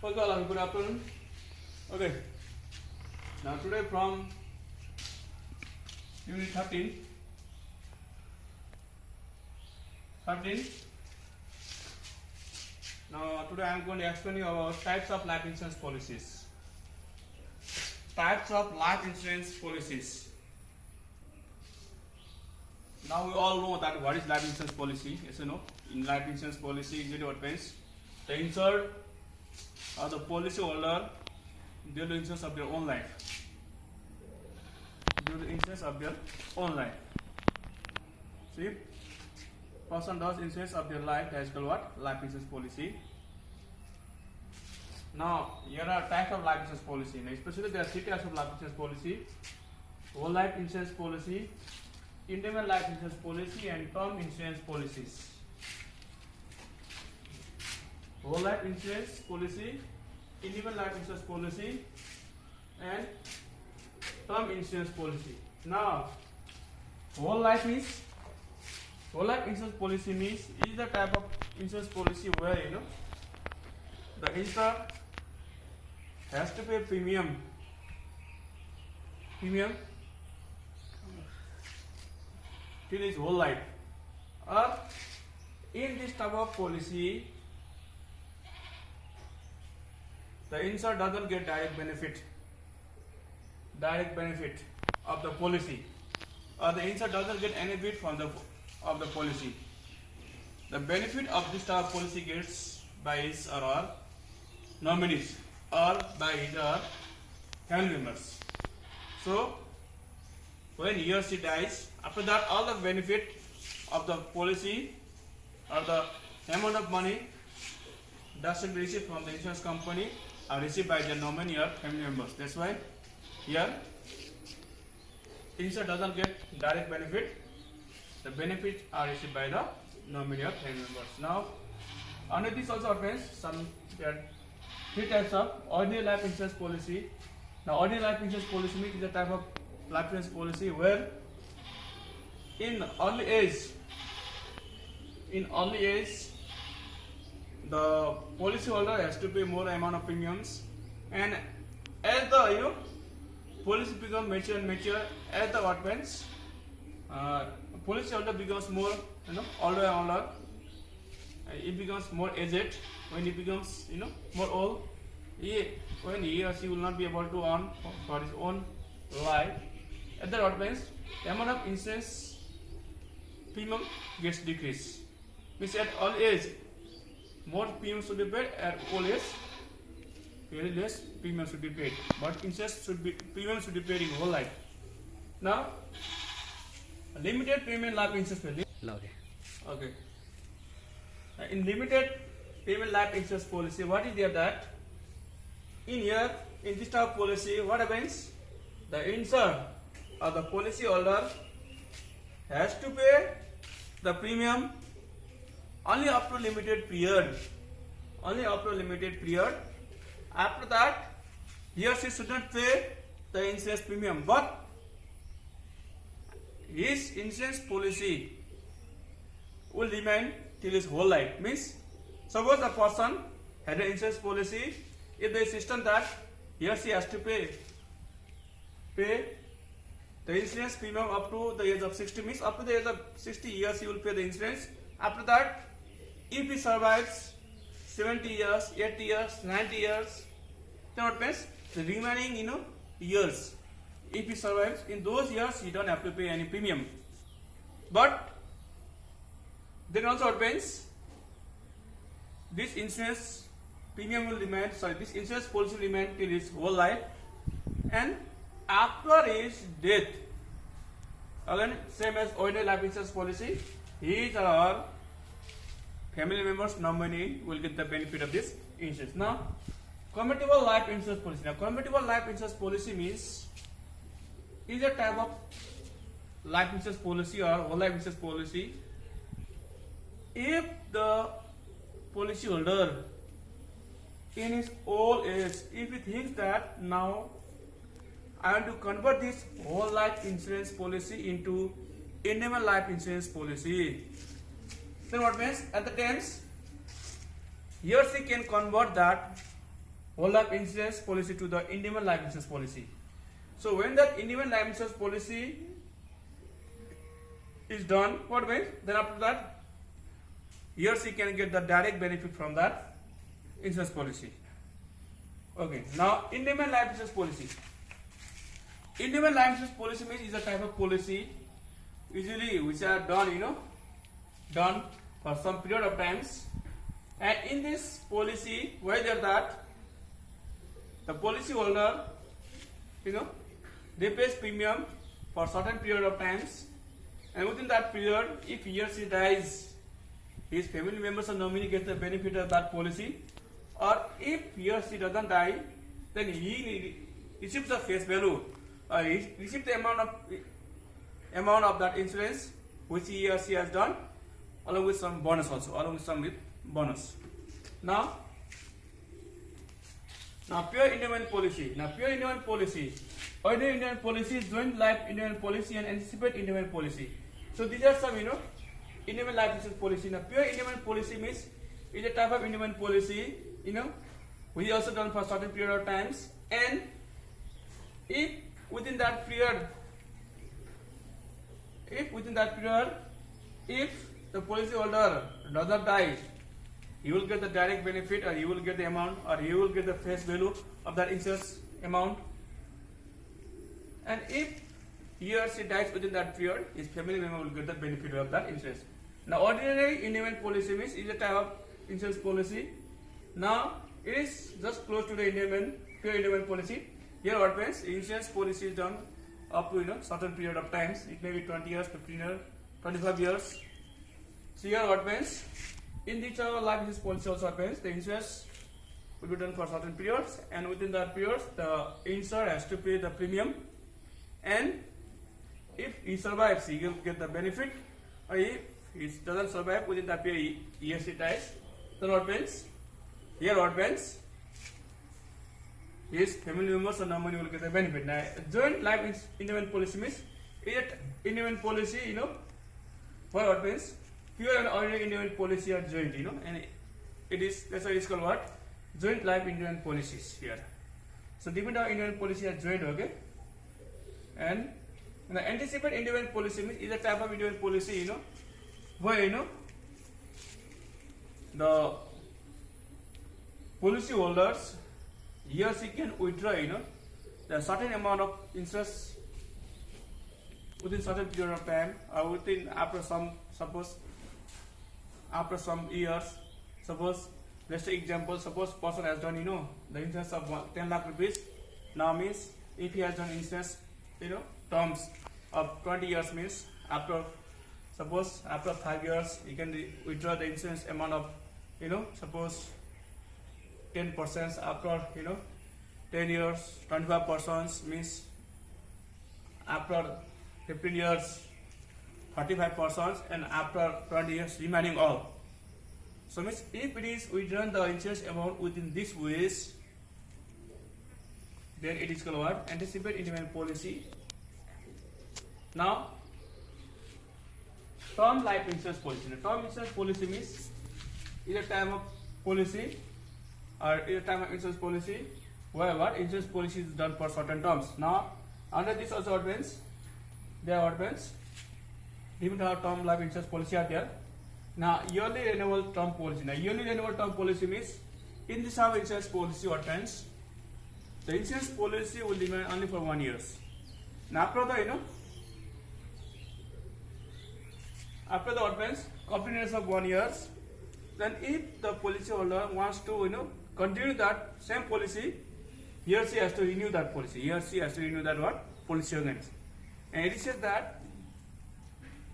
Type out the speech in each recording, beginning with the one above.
Okay, all, good afternoon. Okay, now today from Unit 13. Now today I am going to explain you about types of life insurance policies. Types of life insurance policies. Now we all know that what is life insurance policy. Yes or no? In life insurance policy, usually what means the insured or the policy holder they do insurance of their own life. Do the insurance of their own life. See, person does insurance of their life. That is called what? Life insurance policy. Now here are types of life insurance policy. Now, especially there are three types of life insurance policy: whole life insurance policy, indefinite life insurance policy, and term insurance policies. Whole life insurance policy, indefinite life insurance policy, and term insurance policy. Now, whole life insurance policy means is the type of insurance policy where the insured has to pay premium till his whole life. Or in this type of policy, the insured doesn't get direct benefit of the policy, or the insured doesn't get any bit from the policy. The benefit of this type of policy gets by his or her nominees or by his or her family members. So when he or she dies, after that all the benefit of the policy or the amount of money that should be received from the insurance company are received by the nominee or family members. That's why here insured doesn't get direct benefit. The benefits are received by the nominee or family members. Now, under this also happens there are three types of ordinary life insurance policy. Now, ordinary life insurance policy means is a type of life insurance policy where in early age the policyholder has to pay more amount of premiums, and as the policy becomes mature, as the what happens, policyholder becomes more older and older. It becomes more aged. When he becomes more old, when he or she will not be able to earn for his own life, at that what happens, the amount of insurance premium gets decreased. Means at all age more premium should be paid, at old age very less premium should be paid, but premium should be paid in whole life. Now, limited premium life insurance policy. Okay. In limited premium life insurance policy, what is there that in this type of policy, what happens? The insured or the policy holder has to pay the premium only up to limited period. After that, he or she should not pay the insurance premium, but his insurance policy will remain till his whole life. Means, suppose a person had an insurance policy, if there is system that he or she has to pay the insurance premium up to the age of 60, means up to the age of 60 years he will pay the insurance. After that, if he survives 70 years, 80 years, 90 years, then what happens? The remaining years, if he survives in those years, he don't have to pay any premium. But then also what happens? This insurance premium will remain. This insurance policy will remain till his whole life, and after his death, again same as ordinary life insurance policy, his or her family members nominee will get the benefit of this insurance. Now, commutable life insurance policy. Now, commutable life insurance policy means is a type of life insurance policy or whole life insurance policy. If the policyholder in his old age, if he thinks that now I want to convert this whole life insurance policy into indefinite life insurance policy, then what means at the times he or she can convert that whole life insurance policy to the independent life insurance policy. So when that independent life insurance policy is done, what means? Then after that, he or she can get the direct benefit from that insurance policy. Okay, now independent life insurance policy. Independent life insurance policy means is a type of policy usually which are done, done for some period of times, and in this policy, whether that the policy holder, they pays premium for certain period of times, and within that period, if he or she dies, his family members or nominee gets the benefit of that policy, or if he or she doesn't die, then he receives the face value, or he receives the amount of that insurance which he or she has done, along with some bonus also, bonus. Now pure independent policy. Now pure independent policy. Ordinary independent policy, joint life independent policy, and anticipate independent policy. So these are some independent life insurance policy. Now pure independent policy means is a type of independent policy, which is also done for a certain period of times, and if within that period, if the policy holder does not die, he will get the direct benefit, or he will get the amount, or he will get the face value of that insurance amount. And if he or she dies within that period, his family member will get the benefit of that insurance. Now ordinary independent policy means is a type of insurance policy. Now it is just close to the pure independent policy. Here what means insurance policy is done up to certain period of times. It may be 20 years, 15 years, 25 years. So here what means in this life insurance policy also happens, the insurance will be done for certain periods, and within that period the insured has to pay the premium, and if he survives he will get the benefit, or if he doesn't survive within that period he or she dies, then what means here what means his family members or nominee will get the benefit. Now joint life independent policy means it independent policy, what means pure and ordinary independent policy are joint, and that's why it's called what? Joint life independent policies here. So different independent policy are joint, okay? And the anticipate independent policy means is a type of independent policy, where the policy holders, he or she can withdraw, the certain amount of interest within certain period of time, or after some years. Suppose, let's take example, suppose person has done, the insurance of 10 lakh rupees. Now means if he has done insurance, terms of 20 years means after 5 years he can withdraw the insurance amount of, suppose 10%, after 10 years 25% means after 15 years 35%, and after 20 years remaining all. So means if it is withdrawn the insurance amount within this ways, then it is called what? Anticipate independent policy. Now term life insurance policy. The term insurance policy means is a type of policy, or is a type of insurance policy where what insurance policy is done for certain terms. Now under this also what means different term life insurance policy are there. Now yearly renewal term policy. Now yearly renewal term policy means in this type of insurance policy what means the insurance policy will remain only for 1 year. Now after the what means completeness of 1 year, then if the policy holder wants to continue that same policy, he or she has to renew that policy. He or she has to renew that what? Policy again. And it is said that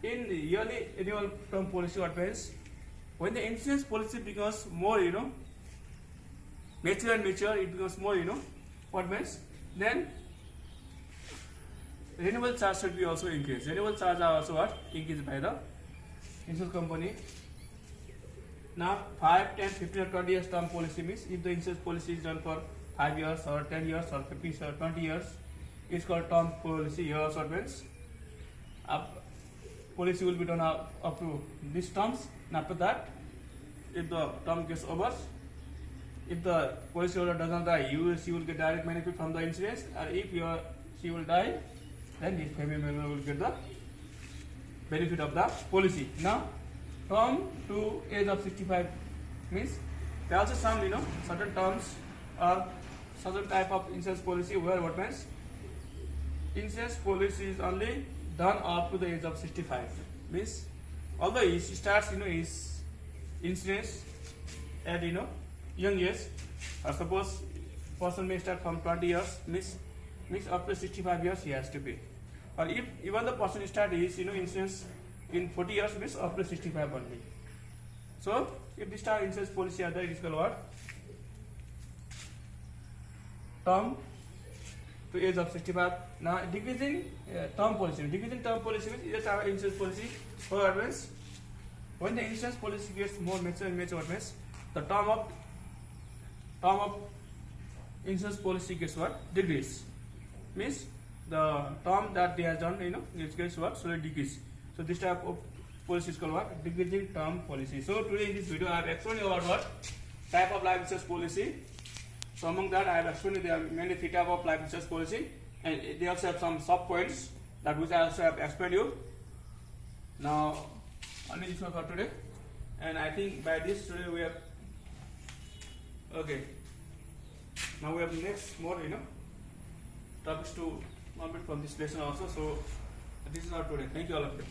in the yearly annual term policy what means when the insurance policy becomes more mature, it becomes more what means then renewal charge should be also increased. Renewal charge are also what? Increased by the insurance company. Now 5, 10, 15 or 20 years term policy means if the insurance policy is done for 5 years or 10 years or 15 or 20 years, it's called term policy. Here also means policy will be done up to these terms, and after that if the term gets over, if the policyholder does not die, she will get direct benefit from the insurance, or if she will die, then his family member will get the benefit of the policy. Now, term to age of 65 means there are also some certain terms or certain type of insurance policy where what means insurance policy is only done up to the age of 65. Means although he starts his insurance at young age, or suppose person may start from 20 years, means up to 65 years he has to pay. Or if even the person start his insurance in 40 years, means up to 65 only. So if the start insurance policy are there, it is called what? Term to age of 65. Now decreasing term policy. Decreasing term policy means just our insurance policy for advance. When the insurance policy gets more mature and mature, means the term of insurance policy gets what? Decrease. Means the term that they have done, it gets what? Slowly decrease. So this type of policy is called what? Decreasing term policy. So today in this video I have explained about what type of life insurance policy. So among that I have explained there are many three type of life insurance policy, and they also have some sub points that which I also have explained you. Now only this one for today, and I think by this today we have okay. Now we have next more topics to complete from this lesson also. So this is our today. Thank you all of you.